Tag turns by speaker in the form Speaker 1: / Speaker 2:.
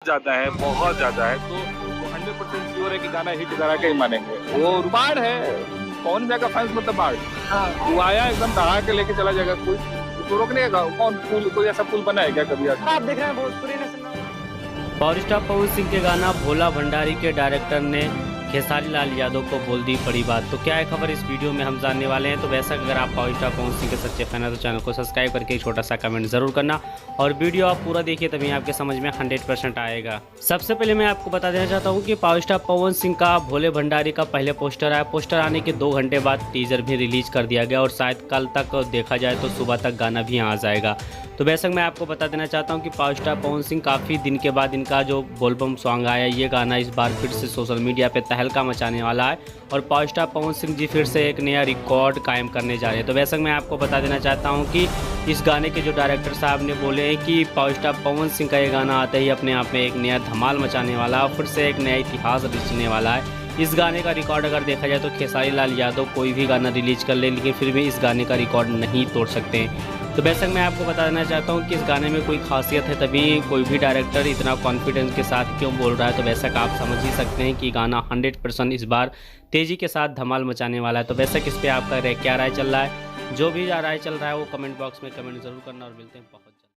Speaker 1: ज़्यादा है, बहुत ज़्यादा है। तो 100% श्योर है कि गाना हिट करा के ही मानेंगे। वो बाढ़ है, कौन जाएगा फैंस मतलब बाढ़। हाँ, वो आया एकदम दहा के लेके चला जाएगा, कोई उसको रोकने का कौन? पुल कोई ऐसा पुल बना है क्या कभी आज?
Speaker 2: आप देख रहे हैं Bhojpuri nation.
Speaker 3: Power star Pawan Singh के गाना भोला भंडारी के डायरेक्टर ने खेसारी लाल यादव को बोल दी बड़ी बात। तो क्या है खबर इस वीडियो में हम जानने वाले हैं। तो वैसा अगर आप पावर स्टार पवन सिंह के सच्चे फैन हैं तो चैनल को सब्सक्राइब करके एक छोटा सा कमेंट जरूर करना और वीडियो आप पूरा देखिए तभी आपके समझ में 100% आएगा। सबसे पहले मैं आपको बता देना चाहता हूँ कि पावर स्टार पवन सिंह का भोले भंडारी का पहले पोस्टर आया। पोस्टर आने के 2 घंटे बाद टीजर भी रिलीज कर दिया गया और शायद कल तक देखा जाए तो सुबह तक गाना भी आ जाएगा। तो वैसे मैं आपको बता देना चाहता हूं कि पावर स्टार पवन सिंह काफ़ी दिन के बाद इनका जो बोलबम सॉन्ग आया, ये गाना इस बार फिर से सोशल मीडिया पे तहलका मचाने वाला है और पावर स्टार पवन सिंह जी फिर से एक नया रिकॉर्ड कायम करने जा रहे हैं। तो वैसे मैं आपको बता देना चाहता हूं कि इस गाने के जो डायरेक्टर साहब ने बोले हैं कि पावर स्टार पवन सिंह का ये गाना आते ही अपने आप में एक नया धमाल मचाने वाला है, फिर से एक नया इतिहास रचने वाला है। इस गाने का रिकॉर्ड अगर देखा जाए तो खेसारी लाल यादव कोई भी गाना रिलीज कर ले, लेकिन फिर भी इस गाने का रिकॉर्ड नहीं तोड़ सकते हैं। तो बेशक मैं आपको बता देना चाहता हूँ कि इस गाने में कोई खासियत है, तभी कोई भी डायरेक्टर इतना कॉन्फिडेंस के साथ क्यों बोल रहा है। तो बेशक आप समझ ही सकते हैं कि गाना 100% इस बार तेज़ी के साथ धमाल मचाने वाला है। तो बेशक इस पर आपका क्या राय चल रहा है, जो भी राय चल रहा है वो कमेंट बॉक्स में कमेंट ज़रूर करना और मिलते हैं बहुत